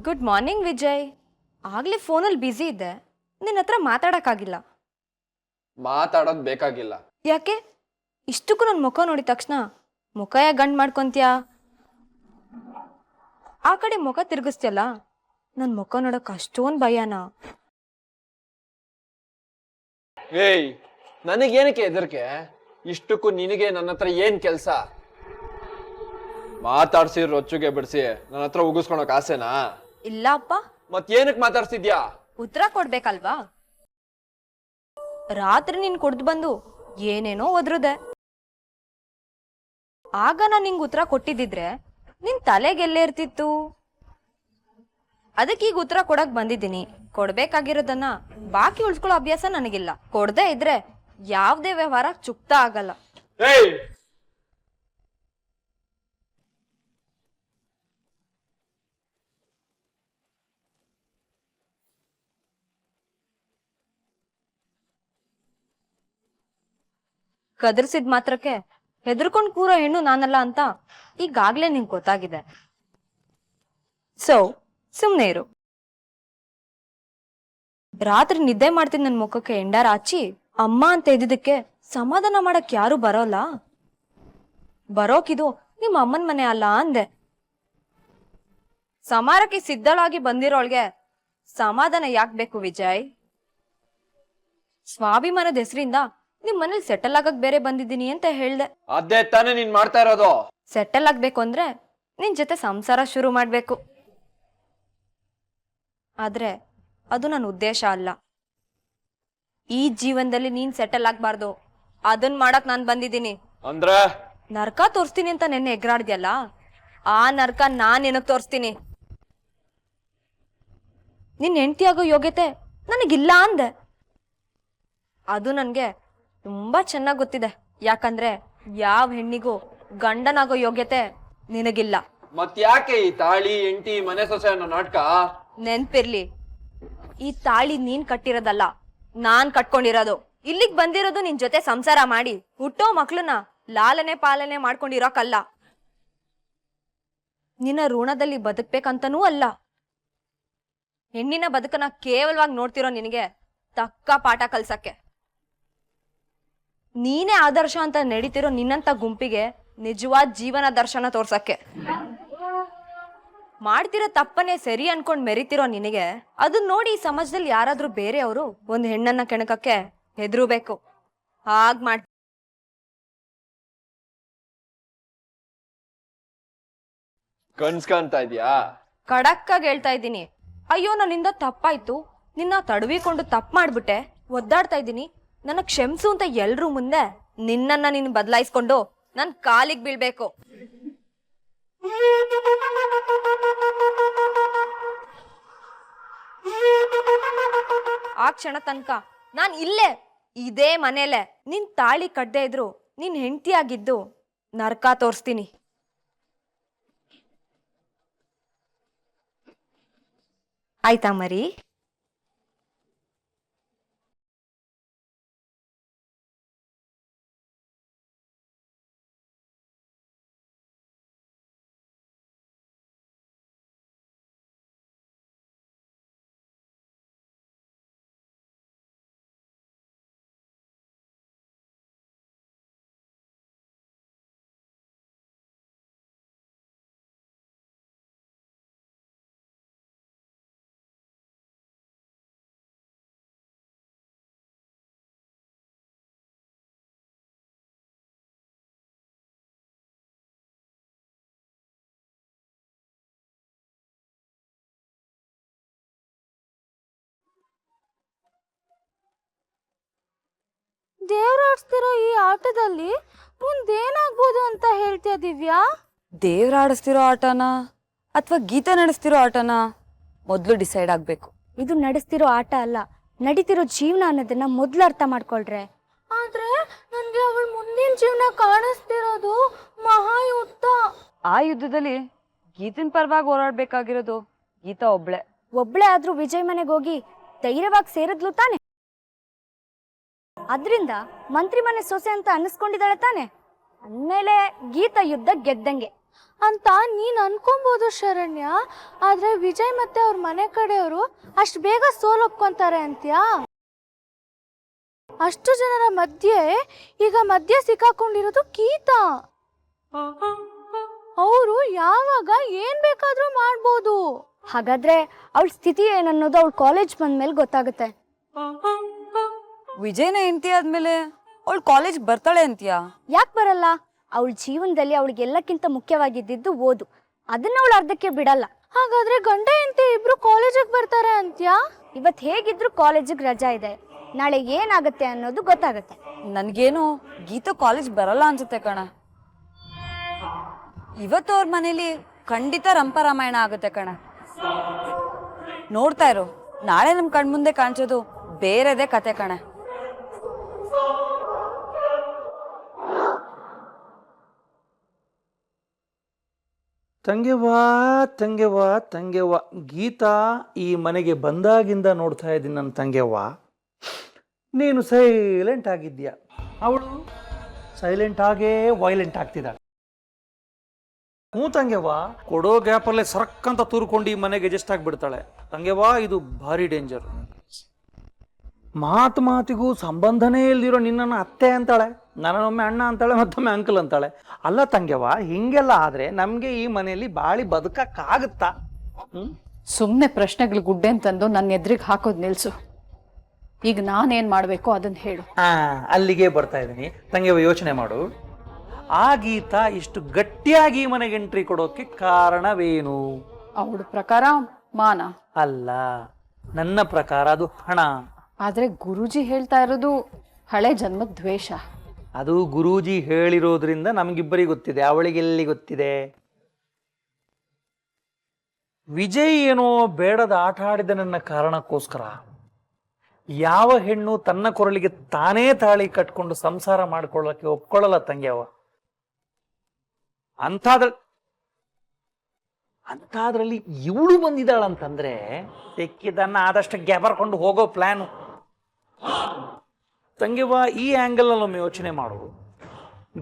Good morning Vijay. ಆಗ್ಲೇ ಫೋನಲ್ಲಿ busy ಇದ್ದೆ, ನಿನ್ನ ಹತ್ರ ಮಾತಾಡಕ್ಕಾಗಿಲ್ಲ. ಮಾತಾಡೋದ್ ಬೇಕಾಗಿಲ್ಲ. ಯಾಕೆ? ಇಷ್ಟಕ್ಕೂ ನನ್ನ ಮುಖ ನೋಡಿದ ತಕ್ಷಣ ಮುಖ ಯಾಕೆ ಗಂಡ್ ಮಾಡ್ಕೊಂತೀಯ? ಆ ಕಡೆ ಮುಖ ತಿರುಗಿಸ್ತಿಯಲ್ಲ, ನನ್ನ ಮುಖ ನೋಡಕ್ ಅಷ್ಟೊಂದು ಭಯನಾ? ಏಯ್, ನನಗೇನಕ್ಕೆ ಹೆದರ್ಕೆ? ಇಷ್ಟಕ್ಕೂ ನಿನಗೆ ನನ್ನ ಹತ್ರ ಏನ್ ಕೆಲ್ಸ? ಮಾತಾಡ್ಸಿ ರೊಚ್ಚುಗೆ ಬಿಡಿಸಿ ನನ್ನ ಹತ್ರ ಉಗಿಸ್ಕೊಳಕ್ ಆಸೆನಾ? ಇಲ್ಲ ಅಪ್ಪ. ಮತ್ತೇನಕ್ ಮಾತಾಡ್ಸಿದ್ಯಾ? ಉತ್ತರ ಕೊಡ್ಬೇಕಲ್ವಾ? ರಾತ್ರಿ ನೀನ್ ಕುಡ್ದು ಬಂದು ಏನೇನೋ ಒದ್ರುದೆ. ಆಗ ನಾನು ನಿಂಗೆ ಉತ್ತರ ಕೊಟ್ಟಿದ್ದಿದ್ರೆ ನಿನ್ ತಲೆಗೆಲ್ಲೇ ಇರ್ತಿತ್ತು? ಅದಕ್ಕೆ ಈಗ ಉತ್ತರ ಕೊಡಕ್ ಬಂದಿದ್ದೀನಿ. ಕೊಡ್ಬೇಕಾಗಿರೋದನ್ನ ಬಾಕಿ ಉಳ್ಸ್ಕೊಳ್ಳೋ ಅಭ್ಯಾಸ ನನಗಿಲ್ಲ. ಕೊಡದೆ ಇದ್ರೆ ಯಾವ್ದೇ ವ್ಯವಹಾರ ಚುಕ್ತ ಆಗಲ್ಲ. ಏಯ್, ಕದರ್ಸಿದ್ ಮಾತ್ರಕ್ಕೆ ಹೆದರ್ಕೊಂಡ್ ಕೂರೋ ಹೆಣ್ಣು ನಾನಲ್ಲ ಅಂತ ಈಗಾಗ್ಲೇ ನಿಂಗೆ ಗೊತ್ತಾಗಿದೆ. ಸುಮ್ನೆ ಇರು. ರಾತ್ರಿ ನಿದ್ದೆ ಮಾಡ್ತೀನಿ ನನ್ ಮುಖಕ್ಕೆ ಎಂಡಾರ ಹಚ್ಚಿ ಅಮ್ಮ ಅಂತ ಇದ್ದಿದ್ದಕ್ಕೆ ಸಮಾಧಾನ ಮಾಡಕ್ ಯಾರು ಬರೋಲ್ಲ. ಬರೋಕಿದು ನಿಮ್ಮ ಅಮ್ಮನ ಮನೆ ಅಲ್ಲ ಅಂದೆ. ಸಮಾರಕ್ಕೆ ಸಿದ್ಧಳಾಗಿ ಬಂದಿರೋಳ್ಗೆ ಸಮಾಧಾನ ಯಾಕೆ ಬೇಕು ವಿಜಯ್? ಸ್ವಾಭಿಮಾನದ ಹೆಸರಿಂದ ನಿಮ್ ಮನೇಲಿ ಸೆಟಲ್ ಆಗಕ್ ಬೇರೆ ಬಂದಿದ್ದೀನಿ ಅಂತ ಹೇಳ್ದೆ. ಅದೇ ತಾನೇ ನೀನ್ ಮಾಡ್ತಾ ಇರೋದು. ಸೆಟಲ್ ಆಗ್ಬೇಕು ಅಂದ್ರೆ ನಿನ್ ಜೊತೆ ಸಂಸಾರ ಶುರು ಮಾಡ್ಬೇಕು. ಆದ್ರೆ ಅದು ನನ್ನ ಉದ್ದೇಶ ಅಲ್ಲ. ಈ ಜೀವನದಲ್ಲಿ ನೀನ್ ಸೆಟಲ್ ಆಗ್ಬಾರ್ದು, ಅದನ್ ಮಾಡಕ್ ನಾನ್ ಬಂದಿದ್ದೀನಿ. ಅಂದ್ರೆ ನರ್ಕ ತೋರಿಸ್ತೀನಿ ಅಂತ ನೆನ್ನೆ ಎಗ್ರಾಡ್ದ್ಯಲ್ಲ, ಆ ನರ್ಕ ನಾನ್ ನಿನಗ್ ತೋರಿಸ್ತೀನಿ. ನಿನ್ ಹೆಂಡತಿ ಆಗೋ ಯೋಗ್ಯತೆ ನನಗಿಲ್ಲ ಅಂದೆ. ಅದು ನನ್ಗೆ ತುಂಬಾ ಚೆನ್ನಾಗ್ ಗೊತ್ತಿದೆ. ಯಾಕಂದ್ರೆ ಯಾವ ಹೆಣ್ಣಿಗೂ ಗಂಡನಾಗೋ ಯೋಗ್ಯತೆ ನಿನಗಿಲ್ಲ. ಮತ್ಯಾಕೆ ಈ ತಾಳಿ ಎಂಟಿ ಮನೆ ಸೊಸೆ ಅನ್ನೋ ನಾಟಕ? ನೆನ್ಪಿರ್ಲಿ, ಈ ತಾಳಿ ನೀನ್ ಕಟ್ಟಿರೋದಲ್ಲ, ನಾನ್ ಕಟ್ಕೊಂಡಿರೋದು. ಇಲ್ಲಿಗ್ ಬಂದಿರೋದು ನಿನ್ ಜೊತೆ ಸಂಸಾರ ಮಾಡಿ ಹುಟ್ಟೋ ಮಕ್ಳನ್ನ ಲಾಲನೆ ಪಾಲನೆ ಮಾಡ್ಕೊಂಡಿರೋಕಲ್ಲ. ನಿನ್ನ ಋಣದಲ್ಲಿ ಬದುಕ್ಬೇಕಂತನೂ ಅಲ್ಲ. ಹೆಣ್ಣಿನ ಬದುಕನ್ನ ಕೇವಲವಾಗಿ ನೋಡ್ತಿರೋ ನಿನಗೆ ತಕ್ಕ ಪಾಠ ಕಲ್ಸಕ್ಕೆ. ನೀನೇ ಆದರ್ಶ ಅಂತ ನಡೀತಿರೋ ನಿನ್ನಂತ ಗುಂಪಿಗೆ ನಿಜವಾದ ಜೀವನ ದರ್ಶನ ತೋರ್ಸಕ್ಕೆ. ಮಾಡ್ತಿರೋ ತಪ್ಪನೆ ಸರಿ ಅನ್ಕೊಂಡ್ ಮೆರಿತಿರೋ ನಿನಗೆ ಅದನ್ನ ನೋಡಿ ಈ ಸಮಾಜದಲ್ಲಿ ಯಾರಾದ್ರೂ ಬೇರೆಯವರು ಒಂದ್ ಹೆಣ್ಣನ್ನ ಕೆಣಕಕ್ಕೆ ಹೆದರ್ಬೇಕು. ಹಾಗ್ ಮಾಡ್ ಕನ್ಸ್ಕೊಂತ ಇದ್ಯಾ? ಖಡಕ್ಕಾಗಿ ಹೇಳ್ತಾ ಇದ್ದೀನಿ. ಅಯ್ಯೋ ನನ್ನಿಂದ ತಪ್ಪಾಯ್ತು, ನಿನ್ನ ತಡವಿಕೊಂಡು ತಪ್ಪು ಮಾಡ್ಬಿಟ್ಟೆ, ಒದ್ದಾಡ್ತಾ ಇದ್ದೀನಿ, ನನ್ನ ಕ್ಷಮಿಸು ಅಂತ ಎಲ್ರೂ ಮುಂದೆ ನಿನ್ನನ್ನ ನೀನು ಬದಲಾಯಿಸ್ಕೊಂಡು ನನ್ ಕಾಲಿಗೆ ಬೀಳ್ಬೇಕು. ಆ ಕ್ಷಣ ತನಕ ನಾನ್ ಇಲ್ಲೇ ಇದೇ ಮನೇಲೆ ನಿನ್ ತಾಳಿ ಕಡ್ದೇ ಇದ್ರು ನಿನ್ ಹೆಂಡತಿ ಆಗಿದ್ದು ನರ್ಕ ತೋರಿಸ್ತೀನಿ. ಆಯ್ತಾ ಮರಿ? ದೇವ್ರಾಡ್ಸ್ತಿರೋ ಈ ಆಟದಲ್ಲಿ ಮುಂದೇನಾಗ್ಬೋದು ಅಂತ ಹೇಳ್ತೀಯ ದಿವ್ಯಾ? ದೇವ್ರಾಡಿಸ್ತಿರೋ ಆಟನಾ ಅಥವಾ ಗೀತಾ ನಡೆಸ್ತಿರೋ ಆಟನಾ ಮೊದಲು ಡಿಸೈಡ್ ಆಗ್ಬೇಕು. ಇದು ನಡೆಸ್ತಿರೋ ಆಟ ಅಲ್ಲ, ನಡೀತಿರೋ ಜೀವನ ಅನ್ನೋದನ್ನ ಮೊದ್ಲು ಅರ್ಥ ಮಾಡ್ಕೊಳ್ರೆ. ಆದ್ರೆ ನನ್ಗೆ ಅವಳ ಮುಂದಿನ ಜೀವನ ಕಾಣಿಸ್ತಿರೋದು ಮಹಾಯುದ್ಧ. ಆ ಯುದ್ಧದಲ್ಲಿ ಗೀತನ್ ಪರವಾಗಿ ಹೋರಾಡ್ಬೇಕಾಗಿರೋದು ಗೀತಾ ಒಬ್ಳೆ ಆದ್ರೂ ವಿಜಯ್ ಮನೆಗೆ ಹೋಗಿ ಧೈರ್ಯವಾಗಿ ಸೇರಿದ್ಲು ತಾನೆ. ಅದ್ರಿಂದ ಮಂತ್ರಿ ಮನೆ ಸೊಸೆ ಅಂತ ಅನ್ನಿಸ್ಕೊಂಡಿದ್ದಾಳೆ ತಾನೆ. ಅಂದ್ಮೇಲೆ ಗೀತಾ ಯುದ್ಧ ಗೆದ್ದಂಗೆ. ಅಂತ ನೀನ್ ಅನ್ಕೊಬೋದು ಶರಣ್ಯ. ಆದ್ರೆ ವಿಜಯ್ ಮತ್ತೆ ಅವ್ರ ಮನೆ ಕಡೆಯವರು ಅಷ್ಟು ಬೇಗ ಸೋಲೊಪ್ಕೊಂತಾರೆ ಅಂತ್ಯಾ? ಅಷ್ಟು ಜನರ ಮಧ್ಯೆ ಈಗ ಮಧ್ಯೆ ಸಿಕ್ಕಾಕೊಂಡಿರೋದು ಗೀತಾ. ಅವರು ಯಾವಾಗ ಏನ್ ಬೇಕಾದ್ರೂ ಮಾಡ್ಬೋದು. ಹಾಗಾದ್ರೆ ಅವಳ ಸ್ಥಿತಿ ಏನನ್ನೋದು ಅವಳು ಕಾಲೇಜ್ ಬಂದ್ಮೇಲೆ ಗೊತ್ತಾಗುತ್ತೆ. ವಿಜಯ್ನ ಹೆಂಡತಿ ಆದ್ಮೇಲೆ ಅವಳು ಕಾಲೇಜ್ ಬರ್ತಾಳೆ ಅಂತೀಯಾ? ಯಾಕೆ ಬರಲ್ಲ? ಅವಳ ಜೀವನದಲ್ಲಿ ಅವಳಿಗೆ ಎಲ್ಲಕ್ಕಿಂತ ಮುಖ್ಯವಾಗಿದ್ದು ಓದು. ಅದನ್ನ ಅವಳು ಅರ್ಧಕ್ಕೆ ಬಿಡಲ್ಲ. ಹಾಗಾದ್ರೆ ಗಂಡ ಹೆಂಡತಿ ಇಬ್ರು ಕಾಲೇಜಿಗೆ ಬರ್ತಾರೆ ಅಂತ್ಯಾ? ಇವತ್ತು ಹೇಗಿದ್ರು ಕಾಲೇಜಿಗೆ ರಜಾ ಇದೆ, ನಾಳೆ ಏನಾಗುತ್ತೆ ಅನ್ನೋದು ಗೊತ್ತಾಗುತ್ತೆ. ನನ್ಗೇನು ಗೀತಾ ಕಾಲೇಜ್ ಬರಲ್ಲ ಅನ್ಸುತ್ತೆ ಕಣ. ಇವತ್ತು ಅವ್ರ ಮನೇಲಿ ಖಂಡಿತ ರಂಪರಾಮಾಯಣ ಆಗುತ್ತೆ ಕಣ. ನೋಡ್ತಾ ಇರು, ನಾಳೆ ನಮ್ ಕಣ್ಮುಂದೆ ಕಾಣಿಸೋದು ಬೇರೆದೇ ಕತೆ ಕಣ. ತಂಗೆವಾ ತಂಗೆವಾ ತಂಗೆವ್ವ, ಗೀತಾ ಈ ಮನೆಗೆ ಬಂದಾಗಿಂದ ನೋಡ್ತಾ ಇದ್ದೀನಿ ನನ್ನ ತಂಗೆವ್ವ. ನೀನು ಸೈಲೆಂಟ್ ಆಗಿದ್ದೀಯ, ಅವಳು ಸೈಲೆಂಟ್ ಆಗೇ ವೈಲೆಂಟ್ ಆಗ್ತಿದ್ದಾಳೆ. ಹ್ಞೂ ತಂಗೆವ್ವ, ಕೊಡೋ ಗ್ಯಾಪಲ್ಲೇ ಸರ್ಕಂತ ತೂರ್ಕೊಂಡು ಈ ಮನೆಗೆ ಅಡ್ಜಸ್ಟ್ ಆಗಿಬಿಡ್ತಾಳೆ. ತಂಗೆವ್ವ, ಇದು ಭಾರಿ ಡೇಂಜರ್. ಮಾತಿಗೂ ಸಂಬಂಧನೇ ಇಲ್ದಿರೋ ನಿನ್ನನ್ನು ಅತ್ತೆ ಅಂತಾಳೆ, ನನ್ನೊಮ್ಮೆ ಅಣ್ಣ ಅಂತಾಳೆ, ಮತ್ತೊಮ್ಮೆ ಅಂಕಲ್ ಅಂತಾಳೆ. ಅಲ್ಲ ತಂಗೆವ್ವ, ಹಿಂಗೆಲ್ಲ ಆದ್ರೆ ನಮ್ಗೆ ಈ ಮನೆಯಲ್ಲಿ ಬಾಳಿ ಬದುಕಕ್ಕಾಗುತ್ತಾ? ಸುಮ್ಮನೆ ಪ್ರಶ್ನೆಗಳು ಗುಡ್ಡೆ ಅಂತಂದು ನನ್ನ ಎದುರಿಗೆ ಹಾಕೋದು ನಿಲ್ಸು. ಈಗ ನಾನೇನ್ ಮಾಡ್ಬೇಕು ಅದನ್ನ ಹೇಳು. ಅಲ್ಲಿಗೆ ಬರ್ತಾ ಇದ್ದೀನಿ ತಂಗೆವ್ವ. ಯೋಚನೆ ಮಾಡು, ಆ ಗೀತಾ ಇಷ್ಟು ಗಟ್ಟಿಯಾಗಿ ಈ ಮನೆಗೆ ಎಂಟ್ರಿ ಕೊಡೋಕೆ ಕಾರಣವೇನು? ಅವಳ ಪ್ರಕಾರ ಮಾನ ಅಲ್ಲ, ನನ್ನ ಪ್ರಕಾರ ಅದು ಹಣ. ಆದ್ರೆ ಗುರೂಜಿ ಹೇಳ್ತಾ ಇರೋದು ಹಳೆ ಜನ್ಮದ ದ್ವೇಷ. ಅದು ಗುರೂಜಿ ಹೇಳಿರೋದ್ರಿಂದ ನಮಗಿಬ್ಬರಿಗೆ ಗೊತ್ತಿದೆ, ಅವಳಿಗೆ ಎಲ್ಲಿ ಗೊತ್ತಿದೆ? ವಿಜಯ್ ಏನೋ ಬೇಡದ ಆಟ ಆಡಿದ ನನ್ನ ಕಾರಣಕ್ಕೋಸ್ಕರ ಯಾವ ಹೆಣ್ಣು ತನ್ನ ಕೊರಳಿಗೆ ತಾನೇ ತಾಳಿ ಕಟ್ಕೊಂಡು ಸಂಸಾರ ಮಾಡ್ಕೊಳ್ಳಕ್ಕೆ ಒಪ್ಕೊಳ್ಳಲ್ಲ ತಂಗ್ಯವ. ಅಂಥದ್ರಲ್ಲಿ ಇವಳು ಬಂದಿದ್ದಾಳಂತಂದ್ರೆ ತೆಕ್ಕಿದನ್ನ ಆದಷ್ಟು ಗ್ಯಾಬರ್ಕೊಂಡು ಹೋಗೋ ಪ್ಲಾನು. ತಂಗಿವ, ಈ ಆಂಗಲ್ ಒಮ್ಮೆ ಯೋಚನೆ ಮಾಡು.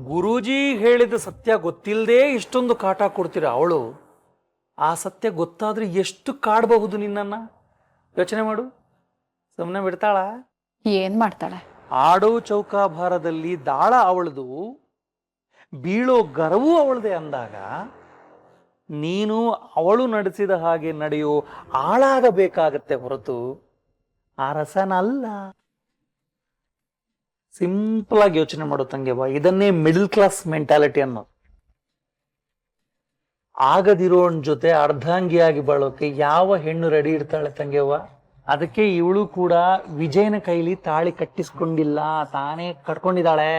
ಗುರೂಜಿ ಹೇಳಿದ ಸತ್ಯ ಗೊತ್ತಿಲ್ಲದೆ ಇಷ್ಟೊಂದು ಕಾಟ ಕೊಡ್ತೀರ ಅವಳು, ಆ ಸತ್ಯ ಗೊತ್ತಾದ್ರೆ ಎಷ್ಟು ಕಾಡಬಹುದು ನಿನ್ನನ್ನ? ಯೋಚನೆ ಮಾಡು. ಸುಮ್ಮನೆ ಬಿಡ್ತಾಳ? ಏನ್ ಮಾಡ್ತಾಳೆ? ಆಡೋ ಚೌಕಾಭಾರದಲ್ಲಿ ದಾಳ ಅವಳದು, ಬೀಳೋ ಗರವೂ ಅವಳದೆ ಅಂದಾಗ ನೀನು ಅವಳು ನಡೆಸಿದ ಹಾಗೆ ನಡೆಯೋ ಆಳಾಗಬೇಕಾಗತ್ತೆ ಹೊರತು ಆ ರಸನಲ್ಲ. ಸಿಂಪಲ್ ಆಗಿ ಯೋಚನೆ ಮಾಡೋ ತಂಗೆವ, ಇದನ್ನೇ ಮಿಡಲ್ ಕ್ಲಾಸ್ ಮೆಂಟಾಲಿಟಿ ಅನ್ನೋದು. ಆಗದಿರೋನ್ ಜೊತೆ ಅರ್ಧಾಂಗಿಯಾಗಿ ಬಾಳೋಕೆ ಯಾವ ಹೆಣ್ಣು ರೆಡಿ ಇರ್ತಾಳೆ ತಂಗೆವ್ವ? ಅದಕ್ಕೆ ಇವಳು ಕೂಡ ವಿಜಯನ ಕೈಲಿ ತಾಳಿ ಕಟ್ಟಿಸ್ಕೊಂಡಿಲ್ಲ, ತಾನೇ ಕಟ್ಕೊಂಡಿದ್ದಾಳೆ.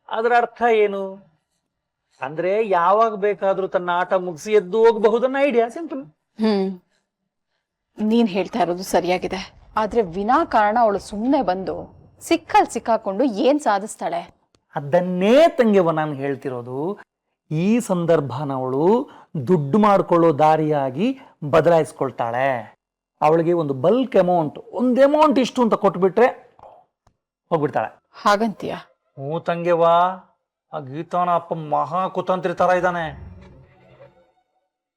ಅದರ ಅರ್ಥ ಏನು ಅಂದ್ರೆ ಯಾವಾಗ ಬೇಕಾದ್ರೂ ತನ್ನ ಆಟ ಮುಗಿಸಿ ಎದ್ದು ಹೋಗಬಹುದನ್ನ ಐಡಿಯಾ. ಸಿಂಪಲ್. ನೀನ್ ಹೇಳ್ತಾ ಇರೋದು ಸರಿಯಾಗಿದೆ. ಆದ್ರೆ ವಿನಾಕಾರಣ ಅವಳು ಸುಮ್ಮನೆ ಬಂದು ಸಿಕ್ಕಾಕೊಂಡು ಏನ್ ಸಾಧಿಸ್ತಾಳೆ? ಅದನ್ನೇ ತಂಗೆವ ನಾನು ಹೇಳ್ತಿರೋದು. ಈ ಸಂದರ್ಭನ ಅವಳು ದುಡ್ಡು ಮಾಡ್ಕೊಳ್ಳೋ ದಾರಿಯಾಗಿ ಬದಲಾಯಿಸ್ಕೊಳ್ತಾಳೆ. ಅವಳಿಗೆ ಒಂದು ಬಲ್ಕ್ ಅಮೌಂಟ್, ಒಂದು ಅಮೌಂಟ್ ಇಷ್ಟು ಅಂತ ಕೊಟ್ಬಿಟ್ರೆ ಹೋಗ್ಬಿಡ್ತಾಳೆ. ಹಾಗಂತೀಯ? ಹ್ಞೂ ತಂಗೆವಾ, ಆ ಗೀತಾನ ಅಪ್ಪ ಮಹಾ ಕುತಂತ್ರಿ ತರ ಇದ್ದಾನೆ.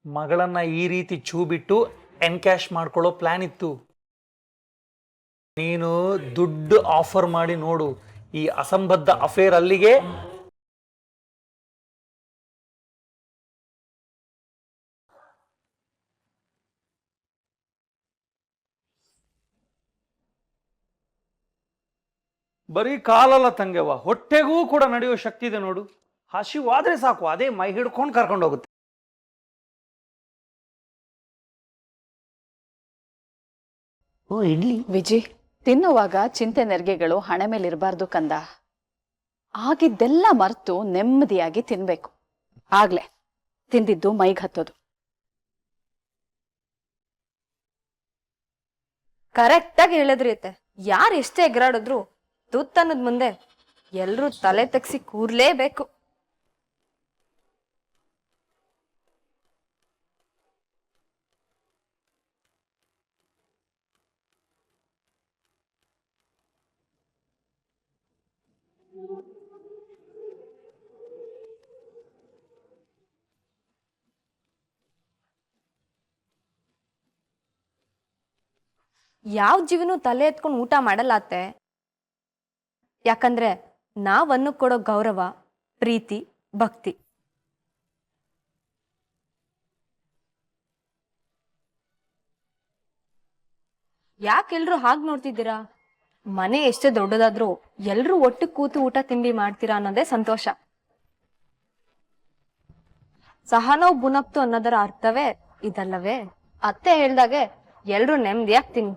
ಮಗಳನ್ನ ಈ ರೀತಿ ಚೂ ಬಿಟ್ಟು ಎನ್ಕ್ಯಾಶ್ ಮಾಡ್ಕೊಳ್ಳೋ ಪ್ಲಾನ್ ಇತ್ತು. ನೀನು ದುಡ್ಡು ಆಫರ್ ಮಾಡಿ ನೋಡು, ಈ ಅಸಂಬದ್ಧ ಅಫೇರ್ ಅಲ್ಲಿಗೆ ಬರೀ ಕಾಲಲ್ಲ ತಂಗೆವ, ಹೊಟ್ಟೆಗೂ ಕೂಡ ನಡೆಯೋ ಶಕ್ತಿ ಇದೆ ನೋಡು. ಹಸಿವಾದ್ರೆ ಸಾಕು, ಅದೇ ಮೈ ಹಿಡ್ಕೊಂಡು ಕರ್ಕೊಂಡು ಹೋಗುತ್ತೆ. ಓ ಇಡ್ಲಿ. ವಿಜಿ, ತಿನ್ನುವಾಗ ಚಿಂತೆ ನೆರಿಗೆಗಳು ಹಣೆ ಮೇಲೆ ಇರಬಾರ್ದು ಕಂದ. ಆಗಿದ್ದೆಲ್ಲ ಮರೆತು ನೆಮ್ಮದಿಯಾಗಿ ತಿನ್ಬೇಕು. ಆಗ್ಲೇ ತಿಂದಿದ್ದು ಮೈಗೆ ಹತ್ತೋದು. ಕರೆಕ್ಟಾಗಿ ಹೇಳಿದ್ರಿ ಅತ್ತೆ. ಯಾರು ಎಷ್ಟೇ ಎಗರಾಡಿದ್ರು ತುತ್ತನ್ನದ ಮುಂದೆ ಎಲ್ರೂ ತಲೆ ತಗ್ಸಿ ಕೂರ್ಲೇಬೇಕು. ಯಾವ ಜೀವನೂ ತಲೆ ಎತ್ಕೊಂಡು ಊಟ ಮಾಡಲ್ಲ ಅತ್ತೆ. ಯಾಕಂದ್ರೆ ನಾವ್ ಕೊಡೋ ಗೌರವ, ಪ್ರೀತಿ, ಭಕ್ತಿ. ಯಾಕೆಲ್ರು ಹಾಗೆ ನೋಡ್ತಿದ್ದೀರಾ? ಮನೆ ಎಷ್ಟೇ ದೊಡ್ಡದಾದ್ರೂ ಎಲ್ರೂ ಒಟ್ಟು ಕೂತು ಊಟ ತಿಂಡಿ ಮಾಡ್ತೀರಾ ಅನ್ನೋದೇ ಸಂತೋಷ. ಸಹನೋ ಬುನಪ್ತು ಅನ್ನೋದರ ಅರ್ಥವೇ ಇದಲ್ಲವೇ? ಅತ್ತೆ ಹೇಳ್ದಾಗೆ ಎಲ್ರೂ ನೆಮ್ಮದಿಯಾಗಿ ತಿನ್ನಿ.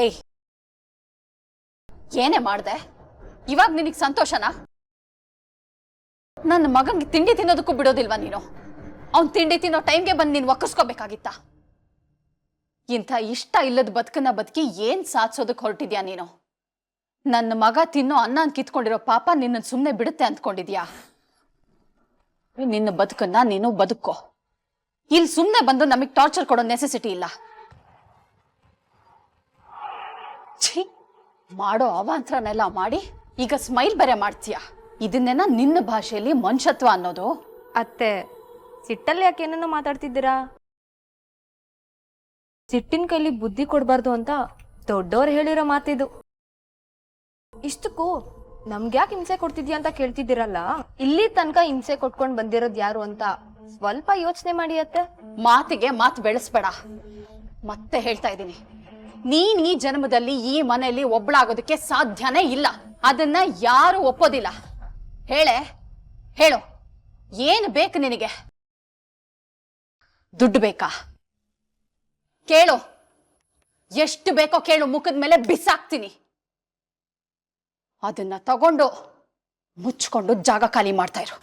ಏಯ್, ಏನೇ ಮಾಡ್ದೆ? ಇವಾಗ ನಿನಗೆ ಸಂತೋಷನಾ? ನನ್ನ ಮಗಂಗೆ ತಿಂಡಿ ತಿನ್ನೋದಕ್ಕೂ ಬಿಡೋದಿಲ್ವಾ ನೀನು? ಅವ್ನು ತಿಂಡಿ ತಿನ್ನೋ ಟೈಮ್ಗೆ ಬಂದು ನೀನು ಒಕ್ಕಿಸ್ಕೋಬೇಕಾಗಿತ್ತ? ಇಂಥ ಇಷ್ಟ ಇಲ್ಲದ ಬದುಕನ್ನ ಬದುಕಿ ಏನ್ ಸಾಧಿಸೋದಕ್ಕೆ ಹೊರಟಿದ್ಯಾ ನೀನು? ನನ್ನ ಮಗ ತಿನ್ನೋ ಅನ್ನ ಕಿತ್ಕೊಂಡಿರೋ ಪಾಪ ನಿನ್ನ ಸುಮ್ಮನೆ ಬಿಡುತ್ತೆ ಅಂದ್ಕೊಂಡಿದ್ಯಾ? ನಿನ್ನ ಬದುಕನ್ನ ನೀನು ಬದುಕೋ. ಇಲ್ಲಿ ಸುಮ್ಮನೆ ಬಂದು ನಮಗೆ ಟಾರ್ಚರ್ ಕೊಡೋ ನೆಸೆಸಿಟಿ ಇಲ್ಲ. ಛೀ, ಮಾಡೋ ಅವಾಂತರನೆಲ್ಲ ಮಾಡಿ ಈಗ ಸ್ಮೈಲ್ ಬೇರೆ ಮಾಡ್ತೀಯ. ಇದನ್ನೇನ ನಿನ್ನ ಭಾಷೆಯಲ್ಲಿ ಮನುಷ್ಯತ್ವ ಅನ್ನೋದು? ಅತ್ತೆ, ಸಿಟ್ಟಲ್ಲಿ ಯಾಕೆ ಏನನ್ನ ಮಾತಾಡ್ತಿದ್ದೀರಾ? ಸಿಟ್ಟಿನ ಕೈಲಿ ಬುದ್ಧಿ ಕೊಡ್ಬಾರ್ದು ಅಂತ ದೊಡ್ಡವ್ರು ಹೇಳಿರೋ ಮಾತಿದು. ಇಷ್ಟಕ್ಕೂ ನಮ್ಗ್ಯಾಕೆ ಹಿಂಸೆ ಕೊಡ್ತಿದ್ಯಾ ಅಂತ ಕೇಳ್ತಿದ್ದೀರಲ್ಲ, ಇಲ್ಲಿ ತನಕ ಹಿಂಸೆ ಕೊಟ್ಕೊಂಡ್ ಬಂದಿರೋದ್ ಯಾರು ಅಂತ ಸ್ವಲ್ಪ ಯೋಚನೆ ಮಾಡಿ ಅತ್ತೆ. ಮಾತಿಗೆ ಮಾತು ಬೆಳೆಸ್ಬೇಡ. ಮತ್ತೆ ಹೇಳ್ತಾ ಇದ್ದೀನಿ, ನೀನ್ ಈ ಜನ್ಮದಲ್ಲಿ ಈ ಮನೆಯಲ್ಲಿ ಒಬ್ಳಾಗೋದಕ್ಕೆ ಸಾಧ್ಯನೇ ಇಲ್ಲ. ಅದನ್ನ ಯಾರು ಒಪ್ಪೋದಿಲ್ಲ. ಹೇಳು, ಏನ್ ಬೇಕು ನಿನಗೆ? ದುಡ್ಡು ಬೇಕಾ? ಕೇಳು, ಎಷ್ಟು ಬೇಕೋ ಕೇಳು, ಮುಖದ ಮೇಲೆ ಬಿಸಾಕ್ತೀನಿ. ಅದನ್ನ ತಗೊಂಡು ಮುಚ್ಕೊಂಡು ಜಾಗ ಖಾಲಿ ಮಾಡ್ತಾ ಇರು.